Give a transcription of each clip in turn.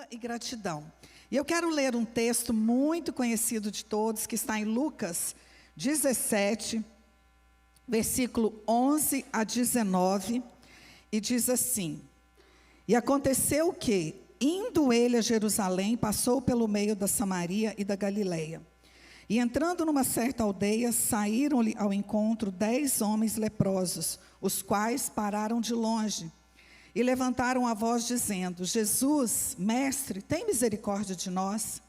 Água e gratidão. E eu quero ler um texto muito conhecido de todos, que está em Lucas 17, versículo 11 a 19, e diz assim: E aconteceu que, indo ele a Jerusalém, passou pelo meio da Samaria e da Galileia. E entrando numa certa aldeia, saíram-lhe ao encontro 10 homens leprosos, os quais pararam de longe e levantaram a voz dizendo: Jesus, mestre, tem misericórdia de nós.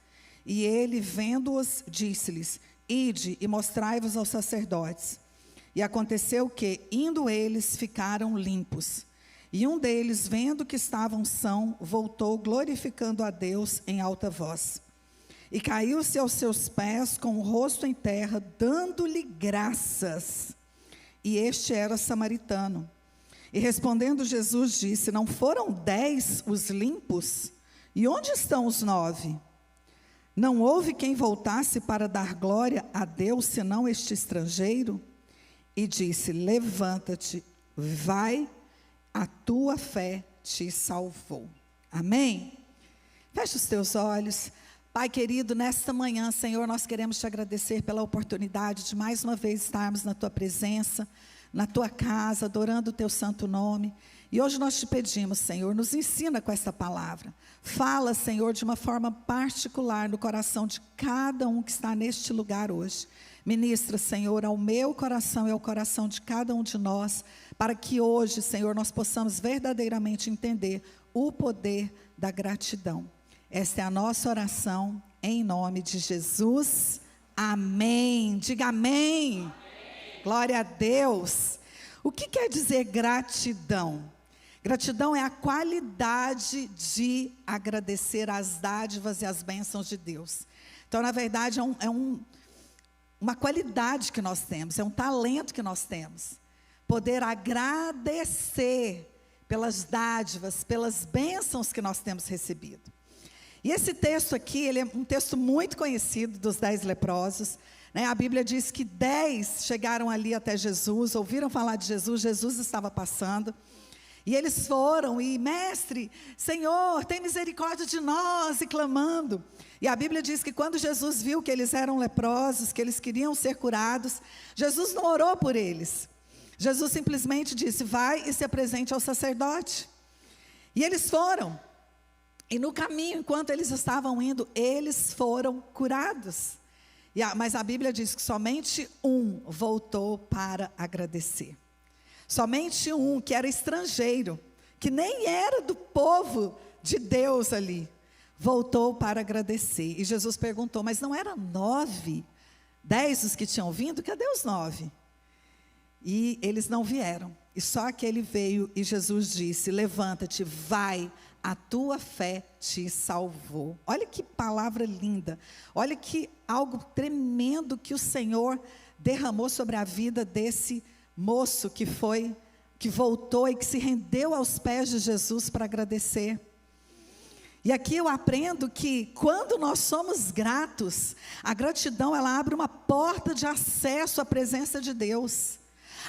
E ele, vendo-os, disse-lhes: Ide e mostrai-vos aos sacerdotes. E aconteceu que, indo eles, ficaram limpos. E um deles, vendo que estavam sãos, voltou glorificando a Deus em alta voz. E caiu-se aos seus pés com o rosto em terra, dando-lhe graças. E este era samaritano. E respondendo Jesus disse: Não foram 10 os limpos? E onde estão os 9? Não houve quem voltasse para dar glória a Deus, senão este estrangeiro? E disse: Levanta-te, vai, a tua fé te salvou. Amém? Feche os teus olhos. Pai querido, nesta manhã, Senhor, nós queremos te agradecer pela oportunidade de mais uma vez estarmos na tua presença, na tua casa, adorando o teu santo nome. E hoje nós te pedimos, Senhor, nos ensina com essa palavra. Fala, Senhor, de uma forma particular no coração de cada um que está neste lugar hoje. Ministra, Senhor, ao meu coração e ao coração de cada um de nós, para que hoje, Senhor, nós possamos verdadeiramente entender o poder da gratidão. Esta é a nossa oração, em nome de Jesus. Amém. Diga amém. Amém. Glória a Deus. O que quer dizer gratidão? Gratidão é a qualidade de agradecer as dádivas e as bênçãos de Deus. Então, na verdade, uma qualidade que nós temos, é um talento que nós temos. Poder agradecer pelas dádivas, pelas bênçãos que nós temos recebido. E esse texto aqui, ele é um texto muito conhecido dos 10 leprosos. A Bíblia diz que 10 chegaram ali até Jesus, ouviram falar de Jesus, Jesus estava passando. E eles foram e, mestre, Senhor, tem misericórdia de nós, e clamando. E a Bíblia diz que quando Jesus viu que eles eram leprosos, que eles queriam ser curados, Jesus não orou por eles. Jesus simplesmente disse: vai e se apresente ao sacerdote. E eles foram. E no caminho, enquanto eles estavam indo, eles foram curados. Mas a Bíblia diz que somente um voltou para agradecer. Somente um, que era estrangeiro, que nem era do povo de Deus ali, voltou para agradecer. E Jesus perguntou: mas não eram 9, 10 os que tinham vindo? Cadê os 9? E eles não vieram. E só aquele veio, e Jesus disse: levanta-te, vai, a tua fé te salvou. Olha que palavra linda. Olha que algo tremendo que o Senhor derramou sobre a vida desse moço que voltou e que se rendeu aos pés de Jesus para agradecer. E aqui eu aprendo que quando nós somos gratos, a gratidão, ela abre uma porta de acesso à presença de Deus.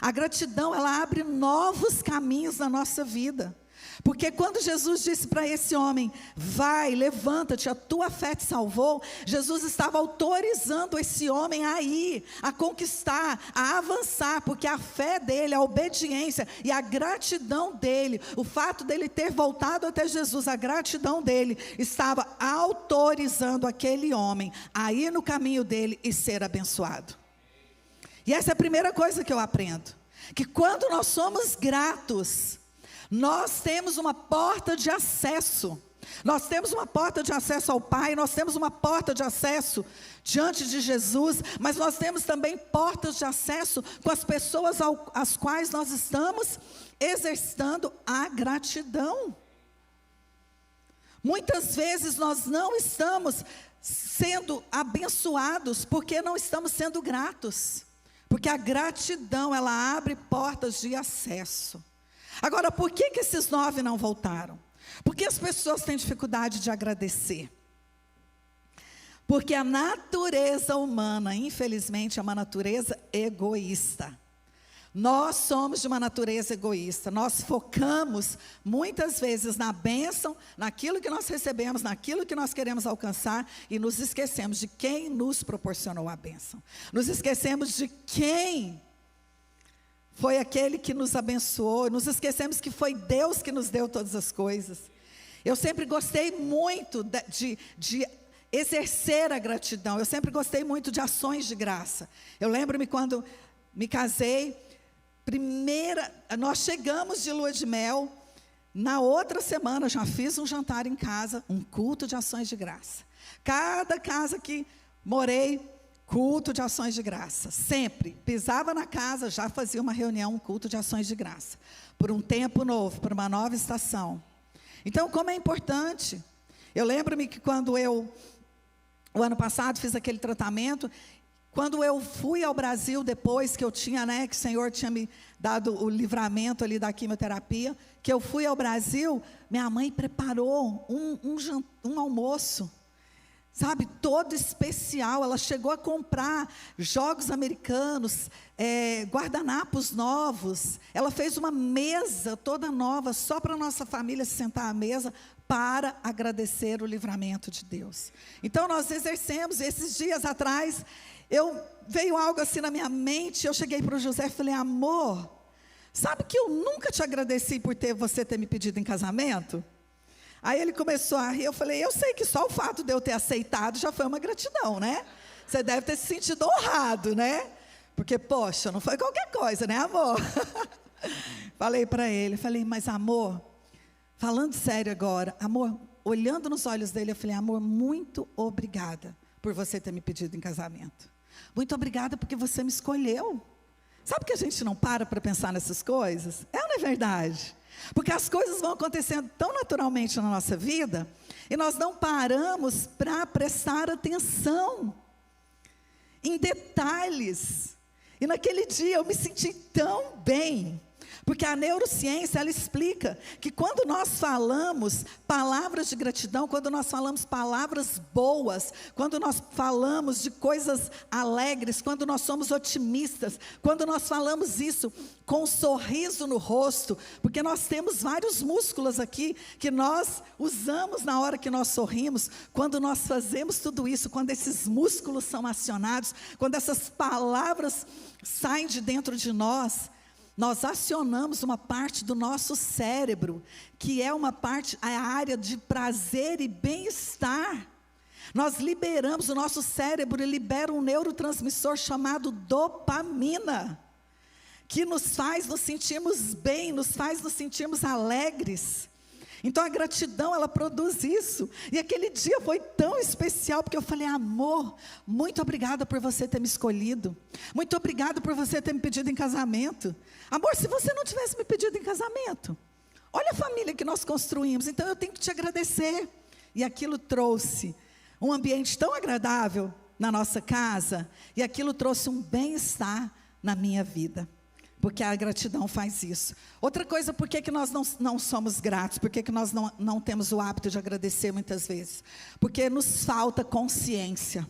A gratidão, ela abre novos caminhos na nossa vida. Porque quando Jesus disse para esse homem: vai, levanta-te, a tua fé te salvou, Jesus estava autorizando esse homem a ir, a conquistar, a avançar, porque a fé dele, a obediência e a gratidão dele, o fato dele ter voltado até Jesus, a gratidão dele estava autorizando aquele homem a ir no caminho dele e ser abençoado. E essa é a primeira coisa que eu aprendo, que quando nós somos gratos, nós temos uma porta de acesso. Nós temos uma porta de acesso ao Pai, nós temos uma porta de acesso diante de Jesus, mas nós temos também portas de acesso com as pessoas às quais nós estamos exercitando a gratidão. Muitas vezes nós não estamos sendo abençoados porque não estamos sendo gratos. Porque a gratidão, ela abre portas de acesso. Agora, por que esses 9 não voltaram? Porque as pessoas têm dificuldade de agradecer. Porque a natureza humana, infelizmente, é uma natureza egoísta. Nós somos de uma natureza egoísta, nós focamos muitas vezes na bênção, naquilo que nós recebemos, naquilo que nós queremos alcançar, e nos esquecemos de quem nos proporcionou a bênção. Nos esquecemos de quem foi aquele que nos abençoou, nos esquecemos que foi Deus que nos deu todas as coisas. Eu sempre gostei muito de exercer a gratidão, eu sempre gostei muito de ações de graça. Eu lembro-me quando me casei, nós chegamos de lua de mel, na outra semana já fiz um jantar em casa, um culto de ações de graça. Cada casa que morei, culto de ações de graça, sempre, pisava na casa, já fazia uma reunião, um culto de ações de graça, por um tempo novo, por uma nova estação. Então, como é importante, eu lembro-me que quando o ano passado fiz aquele tratamento, quando eu fui ao Brasil depois que eu tinha, que o Senhor tinha me dado o livramento ali da quimioterapia, que eu fui ao Brasil, minha mãe preparou um almoço, sabe, todo especial. Ela chegou a comprar jogos americanos, guardanapos novos. Ela fez uma mesa toda nova, só para a nossa família se sentar à mesa, para agradecer o livramento de Deus. Então nós exercemos. Esses dias atrás, veio algo assim na minha mente. Eu cheguei para o José e falei: amor, sabe que eu nunca te agradeci por você ter me pedido em casamento? Aí ele começou a rir. Eu falei: eu sei que só o fato de eu ter aceitado já foi uma gratidão, né? Você deve ter se sentido honrado, né? Porque, poxa, não foi qualquer coisa, né, amor? Falei para ele, mas amor, falando sério agora, amor, olhando nos olhos dele, eu falei: amor, muito obrigada por você ter me pedido em casamento. Muito obrigada porque você me escolheu. Sabe que a gente não para pensar nessas coisas? Não é verdade? Porque as coisas vão acontecendo tão naturalmente na nossa vida, e nós não paramos para prestar atenção em detalhes. E naquele dia eu me senti tão bem, porque a neurociência, ela explica que quando nós falamos palavras de gratidão, quando nós falamos palavras boas, quando nós falamos de coisas alegres, quando nós somos otimistas, quando nós falamos isso com um sorriso no rosto, porque nós temos vários músculos aqui que nós usamos na hora que nós sorrimos. Quando nós fazemos tudo isso, quando esses músculos são acionados, quando essas palavras saem de dentro de nós acionamos uma parte do nosso cérebro, que é a área de prazer e bem-estar. Nós liberamos, o nosso cérebro libera um neurotransmissor chamado dopamina, que nos faz nos sentirmos bem, nos faz nos sentirmos alegres. Então a gratidão, ela produz isso. E aquele dia foi tão especial, porque eu falei: amor, muito obrigada por você ter me escolhido. Muito obrigada por você ter me pedido em casamento. Amor, se você não tivesse me pedido em casamento, olha a família que nós construímos, então eu tenho que te agradecer. E aquilo trouxe um ambiente tão agradável na nossa casa, e aquilo trouxe um bem-estar na minha vida. Porque a gratidão faz isso. Outra coisa, por que nós não somos gratos? Por que nós não temos o hábito de agradecer muitas vezes? Porque nos falta consciência.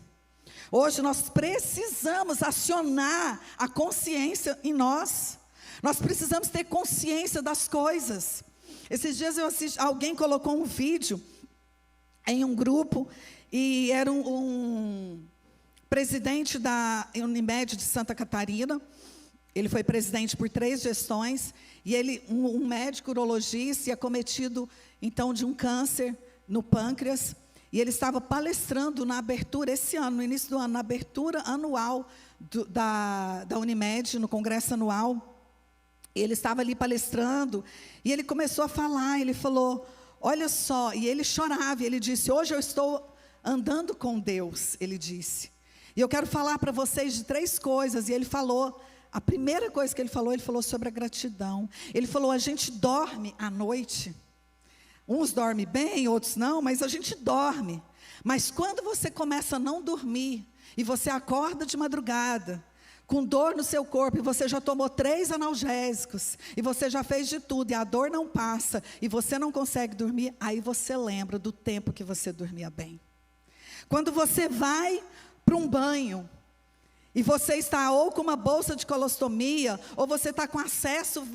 Hoje nós precisamos acionar a consciência em nós. Nós precisamos ter consciência das coisas. Esses dias alguém colocou um vídeo em um grupo, e era um presidente da Unimed de Santa Catarina. Ele foi presidente por 3 gestões, e ele, um médico urologista, acometido então de um câncer no pâncreas, e ele estava palestrando na abertura, esse ano, no início do ano, na abertura anual da Unimed, no congresso anual. Ele estava ali palestrando, e ele começou a falar. Ele falou: olha só, e ele chorava, e ele disse: hoje eu estou andando com Deus, ele disse, e eu quero falar para vocês de 3 coisas. E ele falou, a primeira coisa que ele falou sobre a gratidão. Ele falou: a gente dorme à noite, uns dormem bem, outros não, mas a gente dorme. Mas quando você começa a não dormir, e você acorda de madrugada, com dor no seu corpo, e você já tomou 3 analgésicos, e você já fez de tudo, e a dor não passa, e você não consegue dormir, aí você lembra do tempo que você dormia bem. Quando você vai para um banho, e você está ou com uma bolsa de colostomia, ou você está com acesso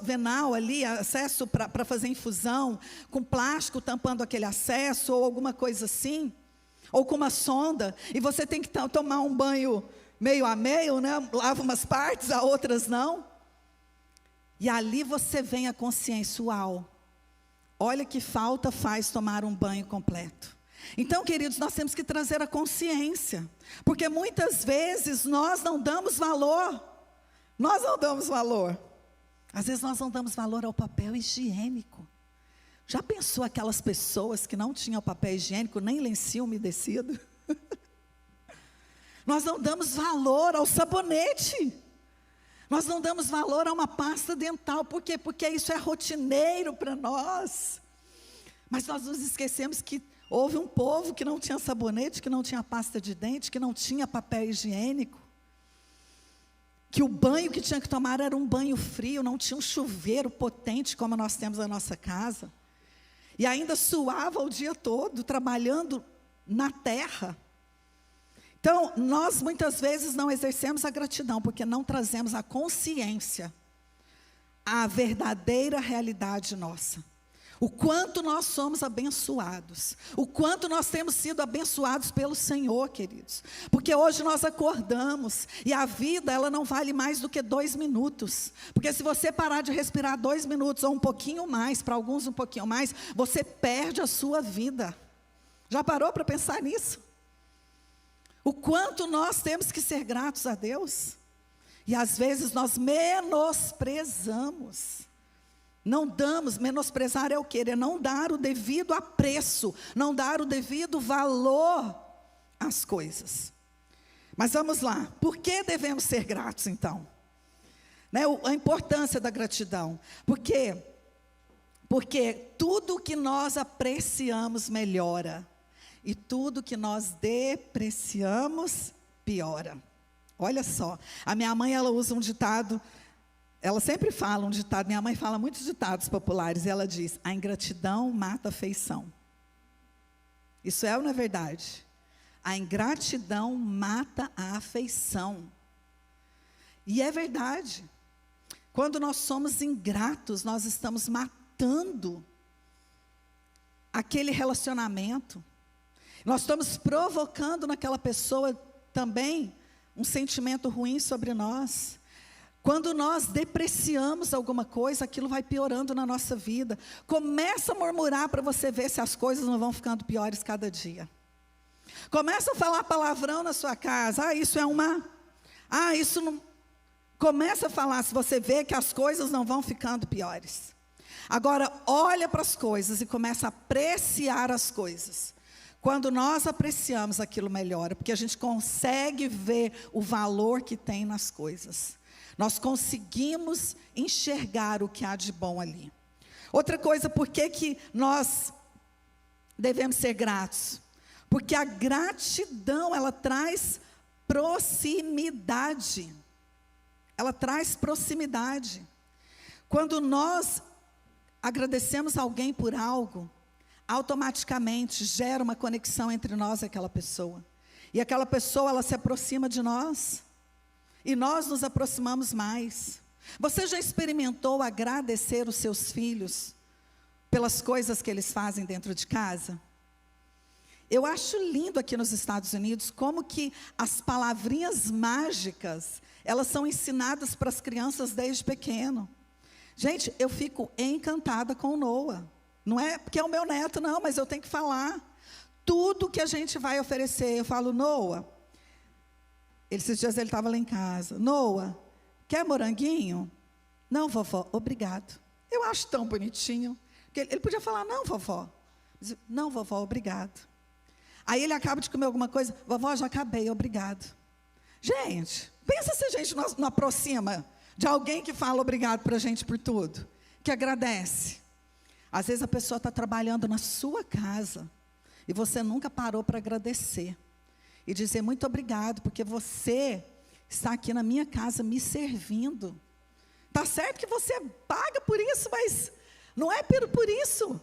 venal ali, acesso para fazer infusão, com plástico tampando aquele acesso, ou alguma coisa assim, ou com uma sonda, e você tem que tomar um banho meio a meio, né? Lava umas partes, a outras não. E ali você vem a consciência, uau, olha que falta faz tomar um banho completo. Então, queridos, nós temos que trazer a consciência, porque muitas vezes nós não damos valor. Às vezes nós não damos valor ao papel higiênico. Já pensou aquelas pessoas que não tinham papel higiênico, nem lencinho umedecido? Nós não damos valor ao sabonete. Nós não damos valor a uma pasta dental. Por quê? Porque isso é rotineiro para nós. Mas nós nos esquecemos que houve um povo que não tinha sabonete, que não tinha pasta de dente, que não tinha papel higiênico. Que o banho que tinha que tomar era um banho frio, não tinha um chuveiro potente como nós temos na nossa casa. E ainda suava o dia todo, trabalhando na terra. Então, nós muitas vezes não exercemos a gratidão, porque não trazemos a consciência, a verdadeira realidade nossa. O quanto nós somos abençoados, o quanto nós temos sido abençoados pelo Senhor, queridos. Porque hoje nós acordamos, e a vida ela não vale mais do que 2 minutos. Porque se você parar de respirar 2 minutos, ou um pouquinho mais, para alguns um pouquinho mais, você perde a sua vida. Já parou para pensar nisso? O quanto nós temos que ser gratos a Deus. E às vezes nós menosprezamos. Não damos, menosprezar é o quê? É não dar o devido apreço, não dar o devido valor às coisas. Mas vamos lá, por que devemos ser gratos então? Né, a importância da gratidão. Porque tudo que nós apreciamos melhora. E tudo que nós depreciamos, piora. Olha só, a minha mãe, ela usa um ditado, ela sempre fala um ditado, minha mãe fala muitos ditados populares, e ela diz, a ingratidão mata a afeição. Isso é ou não é verdade? A ingratidão mata a afeição. E é verdade. Quando nós somos ingratos, nós estamos matando aquele relacionamento. Nós estamos provocando naquela pessoa também um sentimento ruim sobre nós. Quando nós depreciamos alguma coisa, aquilo vai piorando na nossa vida. Começa a murmurar para você ver se as coisas não vão ficando piores cada dia. Começa a falar palavrão na sua casa. Isso é uma... isso não... Começa a falar, se você vê que as coisas não vão ficando piores. Agora, olha para as coisas e começa a apreciar as coisas. Quando nós apreciamos, aquilo melhora, porque a gente consegue ver o valor que tem nas coisas. Nós conseguimos enxergar o que há de bom ali. Outra coisa, por que nós devemos ser gratos? Porque a gratidão, ela traz proximidade. Ela traz proximidade. Quando nós agradecemos alguém por algo, automaticamente gera uma conexão entre nós e aquela pessoa. E aquela pessoa, ela se aproxima de nós. E nós nos aproximamos mais. Você já experimentou agradecer os seus filhos pelas coisas que eles fazem dentro de casa? Eu acho lindo aqui nos Estados Unidos como que as palavrinhas mágicas, elas são ensinadas para as crianças desde pequeno. Gente, eu fico encantada com o Noah. Não é porque é o meu neto, não, mas eu tenho que falar. Tudo que a gente vai oferecer, eu falo, Noah, esses dias ele estava lá em casa, Noah, quer moranguinho? Não, vovó, obrigado. Eu acho tão bonitinho. Ele podia falar, não, vovó. Não, vovó, obrigado. Aí ele acaba de comer alguma coisa, vovó, já acabei, obrigado. Gente, pensa se a gente não aproxima de alguém que fala obrigado para a gente por tudo, que agradece. Às vezes a pessoa está trabalhando na sua casa e você nunca parou para agradecer e dizer muito obrigado, porque você está aqui na minha casa me servindo. Está certo que você paga por isso, mas não é por isso.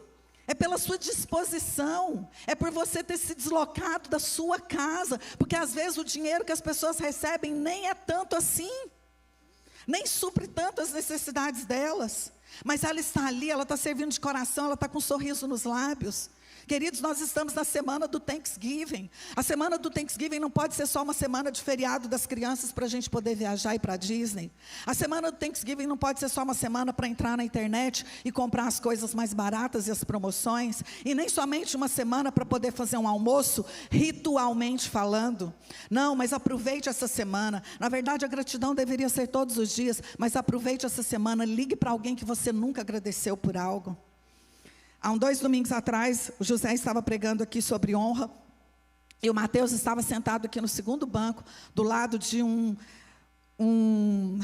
é pela sua disposição, é por você ter se deslocado da sua casa, porque às vezes o dinheiro que as pessoas recebem nem é tanto assim, nem supre tanto as necessidades delas, mas ela está ali, ela está servindo de coração, ela está com um sorriso nos lábios. Queridos, nós estamos na semana do Thanksgiving. A semana do Thanksgiving não pode ser só uma semana de feriado das crianças para a gente poder viajar e ir para a Disney. A semana do Thanksgiving não pode ser só uma semana para entrar na internet e comprar as coisas mais baratas e as promoções. E nem somente uma semana para poder fazer um almoço, ritualmente falando. Não, mas aproveite essa semana. Na verdade, a gratidão deveria ser todos os dias, mas aproveite essa semana, ligue para alguém que você nunca agradeceu por algo. Há 2 domingos atrás, o José estava pregando aqui sobre honra, e o Mateus estava sentado aqui no segundo banco, do lado de um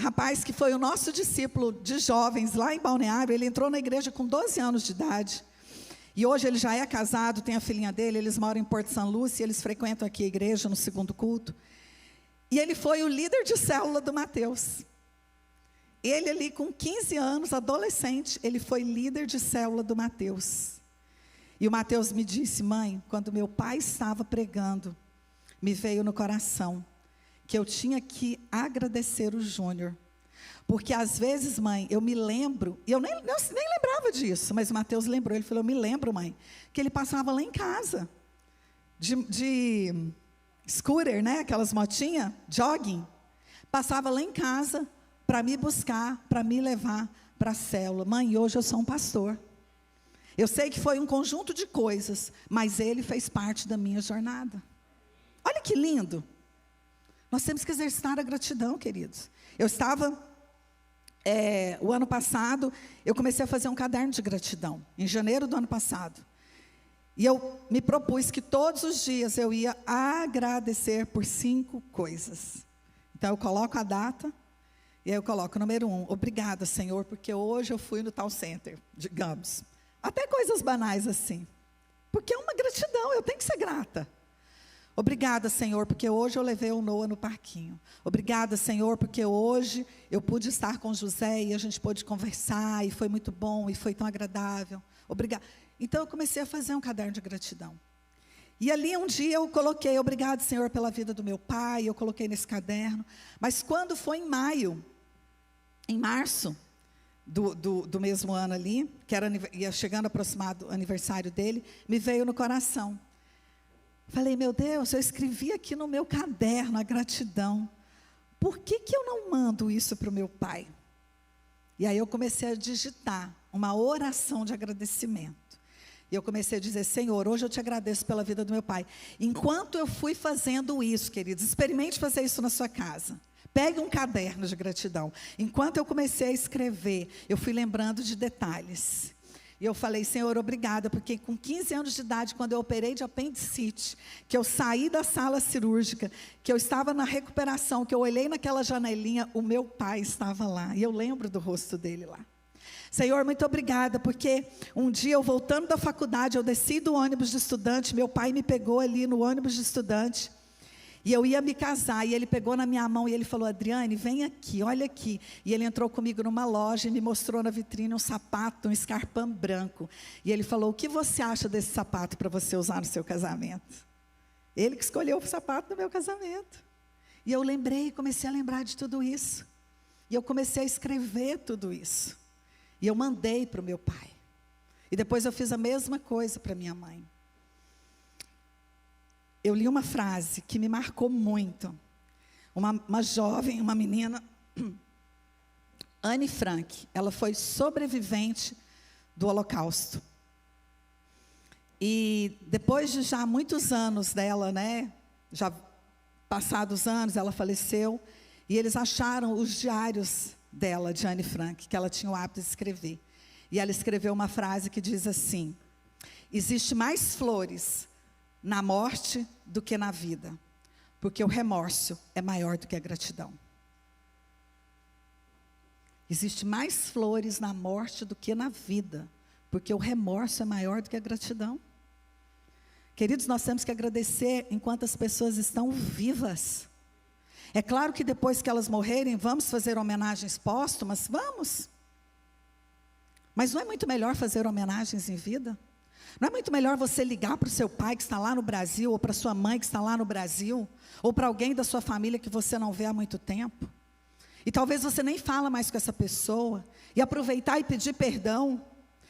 rapaz que foi o nosso discípulo de jovens, lá em Balneário. Ele entrou na igreja com 12 anos de idade, e hoje ele já é casado, tem a filhinha dele, eles moram em Porto São Lúcio, e eles frequentam aqui a igreja no segundo culto, e ele foi o líder de célula do Mateus. Ele ali com 15 anos, adolescente, ele foi líder de célula do Mateus. E o Mateus me disse: mãe, quando meu pai estava pregando, me veio no coração que eu tinha que agradecer o Júnior. Porque às vezes, mãe, eu me lembro, e eu nem lembrava disso, mas o Mateus lembrou, ele falou: eu me lembro, mãe, que ele passava lá em casa, de scooter, né, aquelas motinhas, jogging, passava lá em casa, para me buscar, para me levar para a célula. Mãe, hoje eu sou um pastor. Eu sei que foi um conjunto de coisas, mas ele fez parte da minha jornada. Olha que lindo. Nós temos que exercitar a gratidão, queridos. Eu estava, o ano passado, eu comecei a fazer um caderno de gratidão, em janeiro do ano passado. E eu me propus que todos os dias eu ia agradecer por 5 coisas. Então eu coloco a data, e aí eu coloco, número 1, obrigada, Senhor, porque hoje eu fui no tal center, digamos. Até coisas banais assim. Porque é uma gratidão, eu tenho que ser grata. Obrigada, Senhor, porque hoje eu levei o Noah no parquinho. Obrigada, Senhor, porque hoje eu pude estar com o José e a gente pôde conversar, e foi muito bom, e foi tão agradável. Obrigada. Então eu comecei a fazer um caderno de gratidão. E ali um dia eu coloquei, obrigado, Senhor, pela vida do meu pai, eu coloquei nesse caderno. Mas quando foi em março do mesmo ano ali, que ia chegando aproximado o aniversário dele, me veio no coração. Falei: meu Deus, eu escrevi aqui no meu caderno a gratidão. Por que eu não mando isso para o meu pai? E aí eu comecei a digitar uma oração de agradecimento. E eu comecei a dizer: Senhor, hoje eu te agradeço pela vida do meu pai. Enquanto eu fui fazendo isso, queridos, experimente fazer isso na sua casa. Pegue um caderno de gratidão. Enquanto eu comecei a escrever, eu fui lembrando de detalhes. E eu falei: Senhor, obrigada, porque com 15 anos de idade, quando eu operei de apendicite, que eu saí da sala cirúrgica, que eu estava na recuperação, que eu olhei naquela janelinha, o meu pai estava lá. E eu lembro do rosto dele lá. Senhor, muito obrigada, porque um dia eu voltando da faculdade, eu desci do ônibus de estudante, meu pai me pegou ali no ônibus de estudante, e eu ia me casar, e ele pegou na minha mão e ele falou: Adriane, vem aqui, olha aqui. E ele entrou comigo numa loja e me mostrou na vitrine um sapato, um escarpão branco. E ele falou: o que você acha desse sapato para você usar no seu casamento? Ele que escolheu o sapato do meu casamento. E eu lembrei, comecei a lembrar de tudo isso. E eu comecei a escrever tudo isso. E eu mandei para o meu pai. E depois eu fiz a mesma coisa para minha mãe. Eu li uma frase que me marcou muito. Uma jovem, uma menina, Anne Frank, ela foi sobrevivente do Holocausto. E depois de já muitos anos dela, né, já passados anos, ela faleceu, e eles acharam os diários dela, de Anne Frank, que ela tinha o hábito de escrever. E ela escreveu uma frase que diz assim: existe mais flores na morte do que na vida, porque o remorso é maior do que a gratidão. Existe mais flores na morte do que na vida, porque o remorso é maior do que a gratidão. Queridos, nós temos que agradecer enquanto as pessoas estão vivas. É claro que depois que elas morrerem, vamos fazer homenagens póstumas? Vamos. Mas não é muito melhor fazer homenagens em vida? Não é muito melhor você ligar para o seu pai que está lá no Brasil, ou para sua mãe que está lá no Brasil, ou para alguém da sua família que você não vê há muito tempo? E talvez você nem fala mais com essa pessoa, e aproveitar e pedir perdão,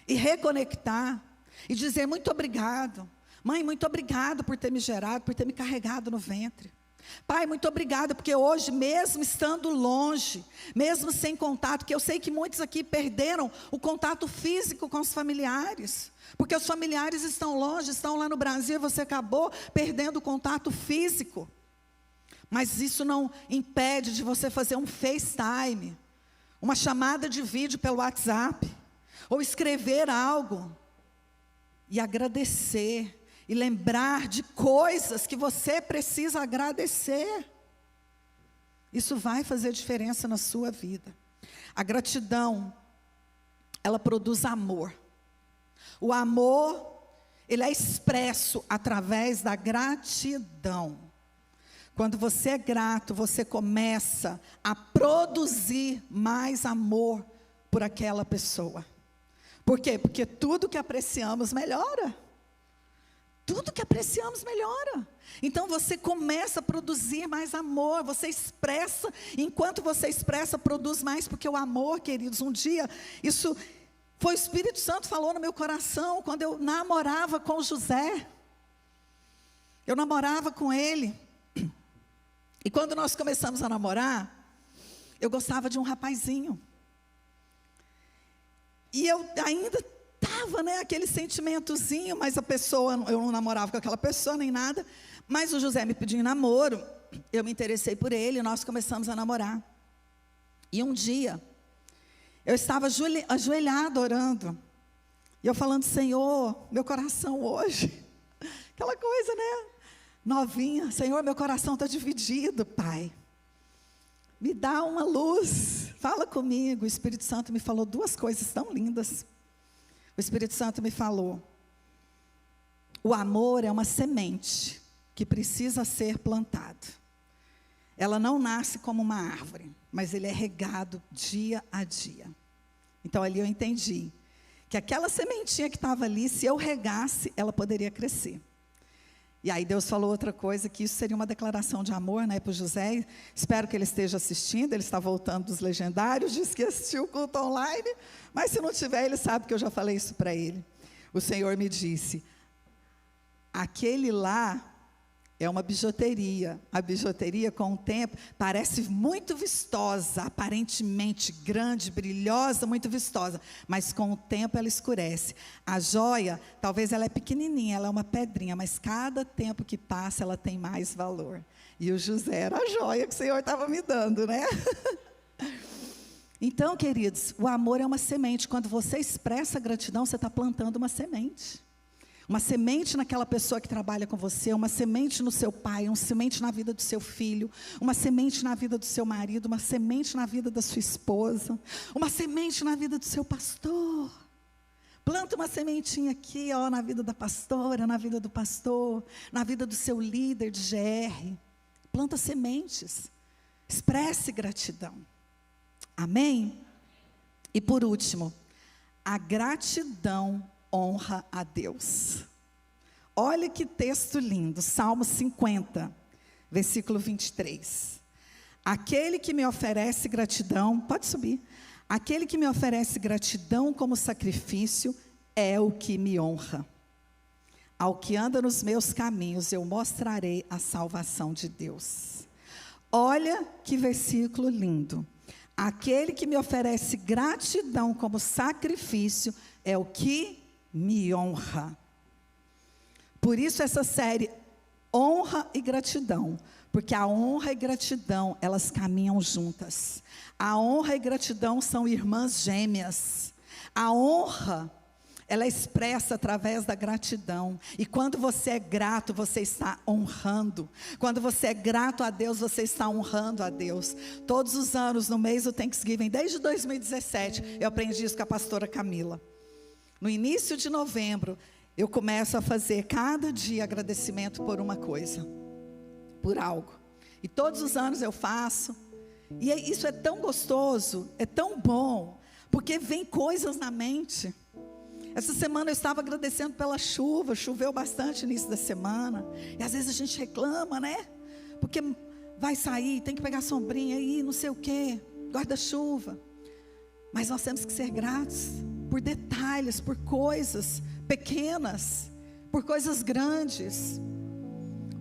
e reconectar, e dizer muito obrigado. Mãe, muito obrigado por ter me gerado, por ter me carregado no ventre. Pai, muito obrigado, porque hoje, mesmo estando longe, mesmo sem contato, que eu sei que muitos aqui perderam o contato físico com os familiares, porque os familiares estão longe, estão lá no Brasil, e você acabou perdendo o contato físico. Mas isso não impede de você fazer um FaceTime, uma chamada de vídeo pelo WhatsApp, ou escrever algo, e agradecer, e lembrar de coisas que você precisa agradecer. Isso vai fazer diferença na sua vida. A gratidão, ela produz amor. O amor, ele é expresso através da gratidão. Quando você é grato, você começa a produzir mais amor por aquela pessoa. Por quê? Porque tudo que apreciamos melhora. Tudo que apreciamos melhora. Então você começa a produzir mais amor, você expressa, enquanto você expressa, produz mais, porque o amor, queridos, um dia, isso foi o Espírito Santo que falou no meu coração, quando eu namorava com o José. Eu namorava com ele, e quando nós começamos a namorar, eu gostava de um rapazinho, e eu ainda estava, aquele sentimentozinho, mas a pessoa, eu não namorava com aquela pessoa nem nada, mas o José me pediu em namoro, eu me interessei por ele, e nós começamos a namorar. E um dia, eu estava ajoelhada orando, e eu falando: Senhor, meu coração hoje, aquela coisa, novinha, Senhor, meu coração está dividido, Pai, me dá uma luz, fala comigo. O Espírito Santo me falou duas coisas tão lindas. O Espírito Santo me falou: o amor é uma semente que precisa ser plantada. Ela não nasce como uma árvore, mas ele é regado dia a dia. Então ali eu entendi que aquela sementinha que estava ali, se eu regasse, ela poderia crescer. E aí Deus falou outra coisa, que isso seria uma declaração de amor, para o José. Espero que ele esteja assistindo, ele está voltando dos legendários, disse que assistiu o culto online, mas se não tiver, ele sabe que eu já falei isso para ele. O Senhor me disse: aquele lá é uma bijuteria. A bijuteria, com o tempo, parece muito vistosa, aparentemente grande, brilhosa, muito vistosa, mas com o tempo ela escurece. A joia, talvez ela é pequenininha, ela é uma pedrinha, mas cada tempo que passa, ela tem mais valor. E o José era a joia que o Senhor estava me dando, Então, queridos, o amor é uma semente. Quando você expressa gratidão, você está plantando uma semente. Uma semente naquela pessoa que trabalha com você, uma semente no seu pai, uma semente na vida do seu filho, uma semente na vida do seu marido, uma semente na vida da sua esposa, uma semente na vida do seu pastor. Planta uma sementinha aqui, na vida da pastora, na vida do pastor, na vida do seu líder de GR. Planta sementes. Expresse gratidão. Amém? E por último, a gratidão honra a Deus. Olha que texto lindo, Salmo 50, versículo 23. Aquele que me oferece gratidão, pode subir. Aquele que me oferece gratidão como sacrifício é o que me honra. Ao que anda nos meus caminhos, eu mostrarei a salvação de Deus. Olha que versículo lindo. Aquele que me oferece gratidão como sacrifício é o que me honra. Por isso essa série, honra e gratidão, porque a honra e gratidão, elas caminham juntas. A honra e gratidão são irmãs gêmeas. A honra, ela é expressa através da gratidão. E quando você é grato, você está honrando. Quando você é grato a Deus, você está honrando a Deus. Todos os anos, no mês do Thanksgiving, desde 2017, eu aprendi isso com a pastora Camila. No início de novembro, eu começo a fazer cada dia agradecimento por uma coisa, por algo. E todos os anos eu faço. E isso é tão gostoso, é tão bom, porque vem coisas na mente. Essa semana eu estava agradecendo pela chuva, choveu bastante no início da semana. E às vezes a gente reclama, né? Porque vai sair, tem que pegar sombrinha aí, não sei o quê, guarda-chuva. Mas nós temos que ser gratos por detalhes, por coisas pequenas, por coisas grandes,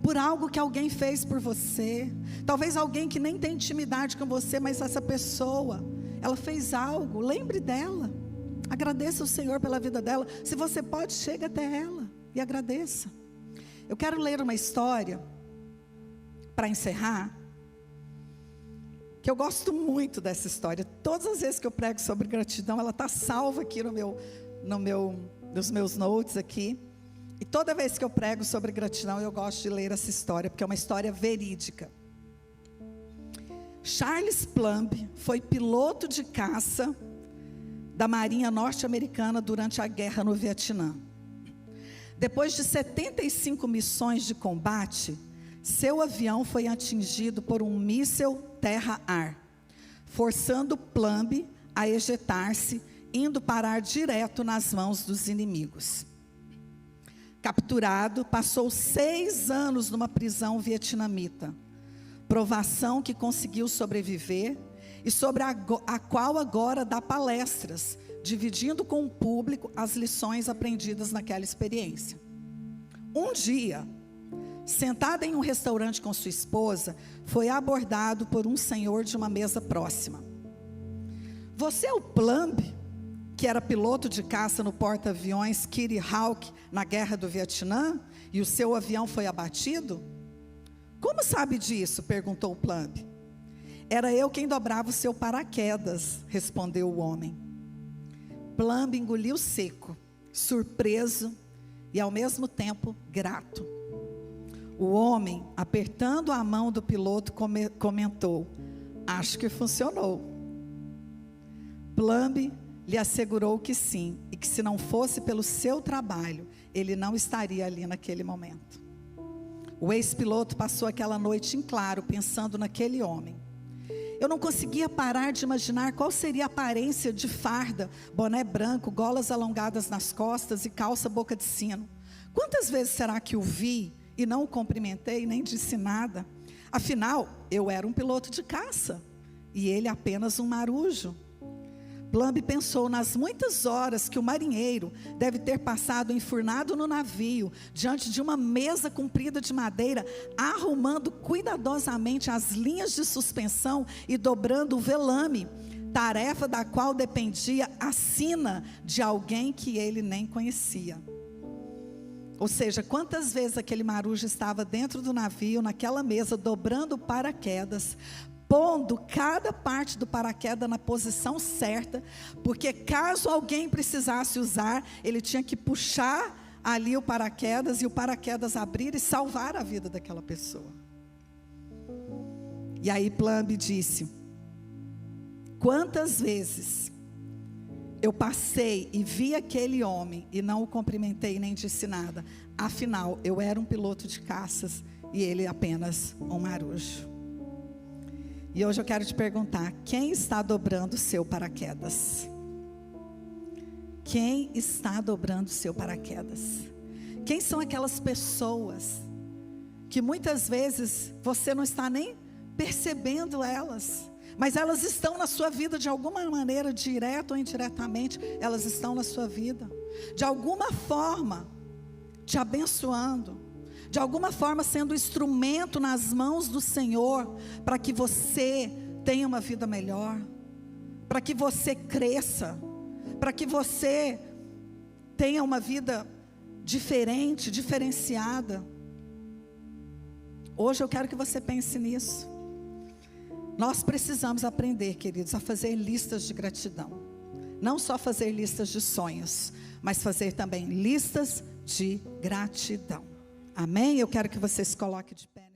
por algo que alguém fez por você. Talvez alguém que nem tem intimidade com você, mas essa pessoa, ela fez algo, lembre dela. Agradeça o Senhor pela vida dela. Se você pode, chega até ela e agradeça. Eu quero ler uma história para encerrar, que eu gosto muito dessa história. Todas as vezes que eu prego sobre gratidão, ela está salva aqui nos meus notes aqui. E toda vez que eu prego sobre gratidão, eu gosto de ler essa história, porque é uma história verídica. Charles Plumb foi piloto de caça da Marinha Norte-Americana durante a guerra no Vietnã. Depois de 75 missões de combate, seu avião foi atingido por um míssil terra-ar, forçando Plumb a ejetar-se, indo parar direto nas mãos dos inimigos. Capturado, passou 6 anos numa prisão vietnamita, provação que conseguiu sobreviver e sobre a qual agora dá palestras, dividindo com o público as lições aprendidas naquela experiência. Um dia, sentado em um restaurante com sua esposa, foi abordado por um senhor de uma mesa próxima. Você é o Plumb, que era piloto de caça no porta-aviões Kitty Hawk na guerra do Vietnã, e o seu avião foi abatido? Como sabe disso? Perguntou o Plumb. Era eu quem dobrava o seu paraquedas, respondeu o homem. Plumb engoliu seco, surpreso e ao mesmo tempo grato. O homem, apertando a mão do piloto, comentou: acho que funcionou. Plumb lhe assegurou que sim, e que se não fosse pelo seu trabalho, ele não estaria ali naquele momento. O ex-piloto passou aquela noite em claro, pensando naquele homem. Eu não conseguia parar de imaginar qual seria a aparência de farda, boné branco, golas alongadas nas costas e calça boca de sino. Quantas vezes será que o vi e não o cumprimentei, nem disse nada? Afinal, eu era um piloto de caça e ele apenas um marujo. Plumb pensou nas muitas horas que o marinheiro deve ter passado enfurnado no navio, diante de uma mesa comprida de madeira, arrumando cuidadosamente as linhas de suspensão e dobrando o velame, tarefa da qual dependia a sina de alguém que ele nem conhecia. Ou seja, quantas vezes aquele marujo estava dentro do navio, naquela mesa, dobrando o paraquedas, pondo cada parte do paraquedas na posição certa, porque caso alguém precisasse usar, ele tinha que puxar ali o paraquedas, e o paraquedas abrir e salvar a vida daquela pessoa. E aí Plumb disse: quantas vezes eu passei e vi aquele homem e não o cumprimentei nem disse nada, afinal eu era um piloto de caças e ele apenas um marujo. E hoje eu quero te perguntar: quem está dobrando o seu paraquedas? Quem está dobrando o seu paraquedas? Quem são aquelas pessoas que muitas vezes você não está nem percebendo elas, mas elas estão na sua vida de alguma maneira, direta ou indiretamente, elas estão na sua vida, de alguma forma, te abençoando, de alguma forma sendo instrumento nas mãos do Senhor, para que você tenha uma vida melhor, para que você cresça, para que você tenha uma vida diferente, diferenciada. Hoje eu quero que você pense nisso. Nós precisamos aprender, queridos, a fazer listas de gratidão. Não só fazer listas de sonhos, mas fazer também listas de gratidão. Amém? Eu quero que você se coloque de pé.